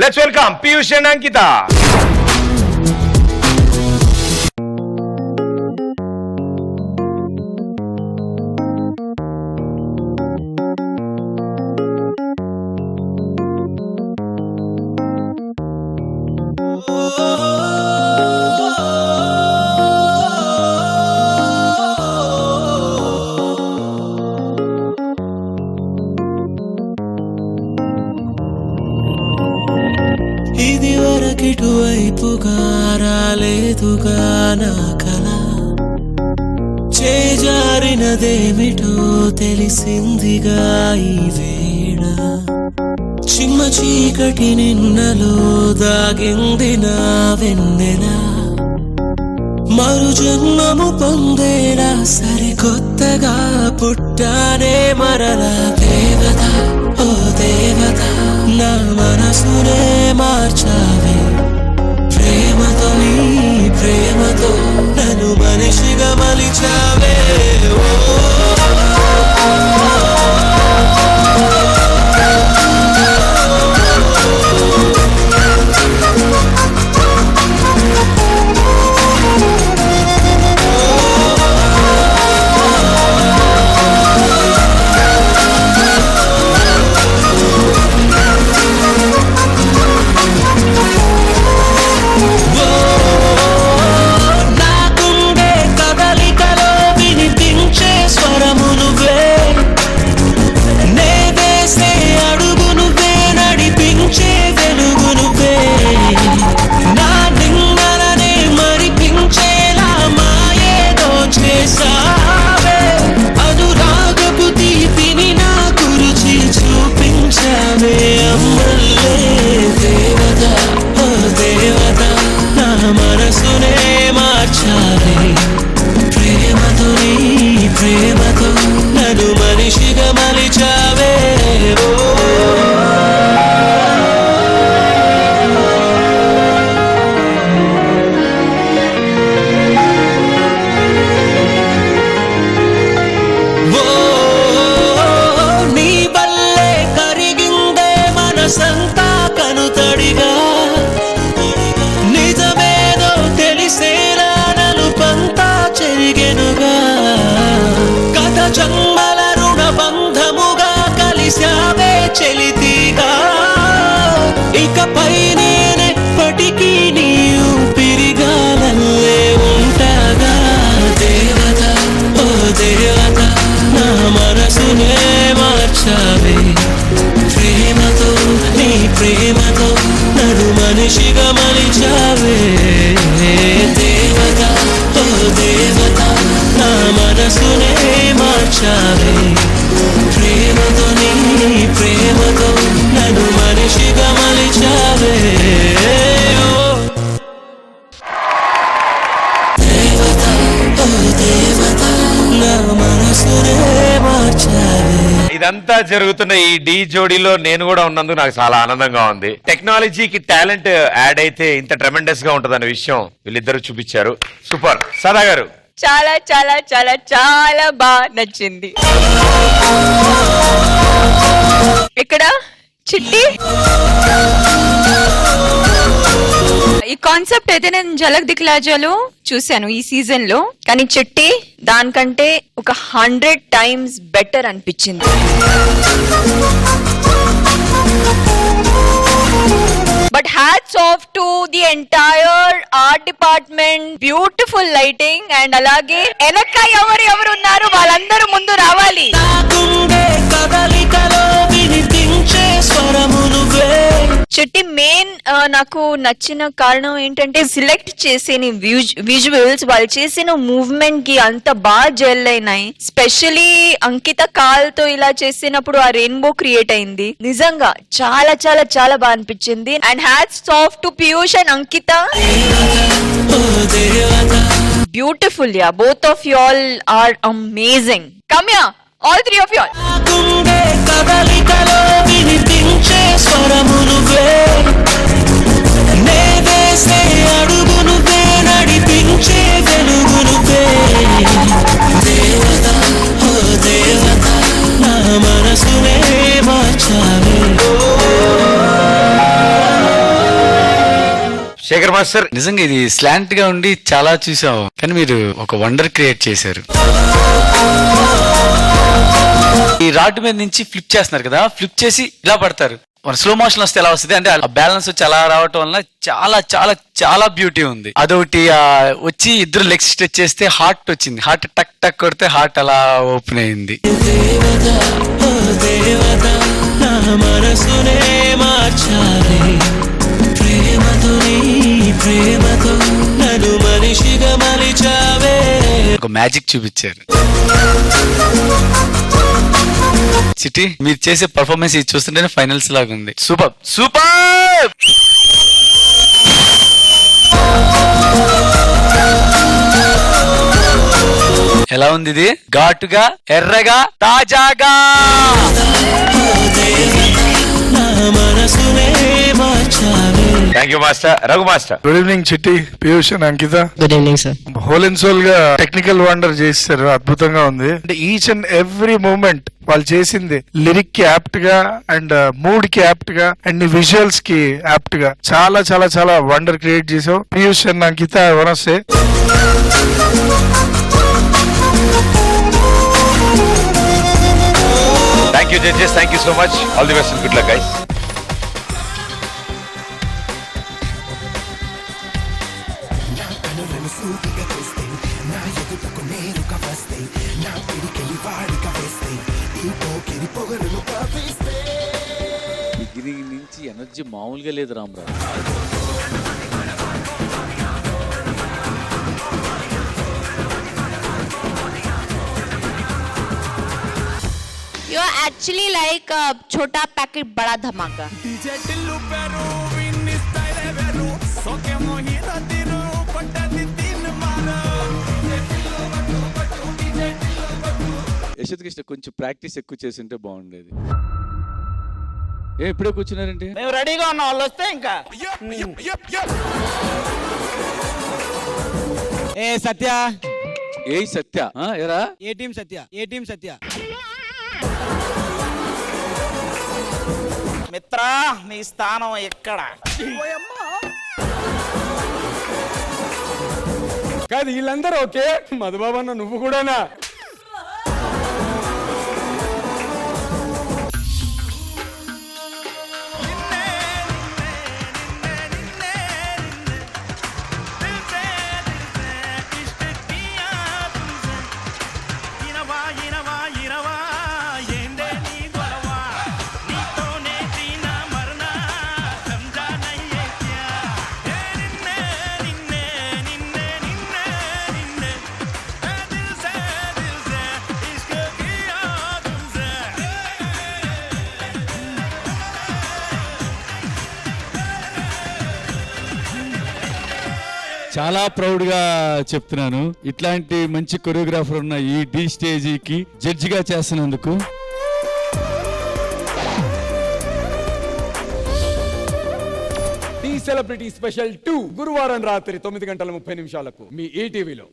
Let's welcome Piyush and అంకిత. ఇది వరకిటువైపుగా రాలేదుగా నా కల, చేజారినదేమిటో తెలిసిందిగా ఈ వేళ. చిమ్మ చీకటి నిన్నలో దాగింది నా వెన్నెల, మరు జన్మము పొందేలా సరికొత్తగా పుట్టానే మరలా. దేవత ఓ దేవత, నా మనసునే మార్చావే ప్రేమతో, నీ ప్రేమతో నన్ను మనిషిగా మలిచావే. ప్రేమతో నన్ను మనిషిగా మలిచావే. నీ వల్లే కరిగిందే మనసంతా కనుతడిగా, నిజమేదో తెలిసేలా నలుపంతా చెరిగెనుగా. జన్మల రుణ బంధముగా కలిశావే చెలితిగా, ఇకపై నేనెప్పటికీ నీ ఊపిరిగాలల్లే ఉంటాగా. దేవత ఓ దేవత, నా మనసునే మార్చావే ప్రేమతో, నీ ప్రేమతో నన్ను మనిషిగా మలిచావే. దేవత ఓ దేవత, నా మనసునే మార్చావే ప్రేమతో, నీ ప్రేమతో నన్ను మనిషిగా మలిచావే. దేవత ఓ దేవత, నా మనసునే మార్చావే. ఇదంతా జరుగుతున్న ఈ డి జోడీలో నేను కూడా ఉన్నందుకు నాకు చాలా ఆనందంగా ఉంది. టెక్నాలజీకి టాలెంట్ యాడ్ అయితే ఇంత ట్రెమెండస్ గా ఉంటదన్న విషయం వీళ్ళిద్దరూ చూపించారు. సూపర్. సదా గారు, చాలా చాలా చాలా చాలా బాగా నచ్చింది. ఇక్కడ చిట్టి ఈ కాన్సెప్ట్ అయితే నేను జలక్ దిక్లాజాలో చూశాను ఈ సీజన్ లో, కానీ చిట్టి దానికంటే ఒక 100 times బెటర్ అనిపించింది. But hats off to the entire art department, beautiful lighting, and alage enakka ఎవరు ఉన్నారు వాళ్ళందరూ ముందు రావాలి. చెట్టి మెయిన్ నాకు నచ్చిన కారణం ఏంటంటే సెలెక్ట్ చేసిన విజువల్స్, వాళ్ళు చేసిన మూవ్మెంట్ కి అంత బాగా జెల్ అయినాయి. స్పెషలీ అంకిత కాల్ తో ఇలా చేసినప్పుడు ఆ రెయిన్బో క్రియేట్ అయింది. నిజంగా చాలా చాలా చాలా బాగా అనిపించింది. And hats off to Piyush and Ankita. Beautiful ya, both of you all are amazing. Come ya, all three of you all. మనసునే మార్చావే. శేఖర్ మాస్టర్. నిజంగా ఇది స్లాంట్ గా ఉండి చాలా చూసాం, కానీ మీరు ఒక వండర్ క్రియేట్ చేశారు. ఈ రాడ్ మీద నుంచి ఫ్లిప్ చేస్తున్నారు కదా, ఫ్లిప్ చేసి ఇలా పడతారు. మన స్లో మోషన్ వస్తే ఎలా వస్తుంది అంటే ఆ బ్యాలెన్స్ వచ్చి అలా రావటం వల్ల చాలా చాలా చాలా బ్యూటీ ఉంది. అదొకటి వచ్చి ఇద్దరు లెగ్స్ స్ట్రెచ్ చేస్తే హార్ట్ వచ్చింది, హార్ట్ టక్ టక్ కొడితే హార్ట్ అలా ఓపెన్ అయింది. దేవత ఓ దేవత నా మనసునే మార్చావే, ప్రేమతో నీ ప్రేమతో నన్ను మనిషిగా మలిచావే. ఒక మ్యాజిక్ చూపించారు. సిటీ మీరు చేసే పర్ఫార్మెన్స్ ఇది చూస్తుంటేనే ఫైనల్స్ లాగా ఉంది. Super super. ఎలా ఉంది ఇది? ఘాటుగా, ఎర్రగా, తాజాగా. Thank you master. Raghu master. Good evening Chitti, Piyush and Ankita. Good evening sir. Whole and soul గా టెక్నికల్ వండర్ చేస్తారు, అద్భుతంగా ఉంది. అంటే ఈచ్ అండ్ ఎవ్రీ మూమెంట్ వాళ్ళు చేసింది లిరిక్ కి యాప్ట్ గా అండ్ మూడ్ కి యాప్ట్ గా అండ్ విజువల్స్ కి యాప్ట్ గా చాలా చాలా చాలా వండర్ క్రియేట్ చేసావు. పీయూష్ అండ్ అంకిత వనస్తే thank you judges, thank you so much. All the best and good luck guys. Beginning నుంచి ఎనర్జీ మామూలుగా లేదు Ramarao. You are actually like a छोटा पैकेट बड़ा धमाका. యశోద్ కృష్ణ కొంచెం ప్రాక్టీస్ ఎక్కువ చేసింటే బాగుండేది. ఇప్పుడే కూర్చున్నారంటే మేము రెడీగా ఉన్నాం, వాళ్ళు వస్తే ఇంకా. ఏ సత్య, ఏ సత్య ఎరా ఏ టీం సత్య, ఏ టీం సత్య. మిత్రా నీ స్థానం ఎక్కడ? కాదు వీళ్ళందరూ ఓకే, మధుబాబు అన్న నువ్వు కూడానా? చాలా ప్రౌడ్ గా చెప్తున్నాను, ఇట్లాంటి మంచి కొరియోగ్రాఫర్ ఉన్న ఈ డి స్టేజీకి జడ్జిగా చేస్తున్నందుకు. టీ సెలబ్రిటీ స్పెషల్ 2 గురువారం రాత్రి 9:30 మీ ఈటీవీలో.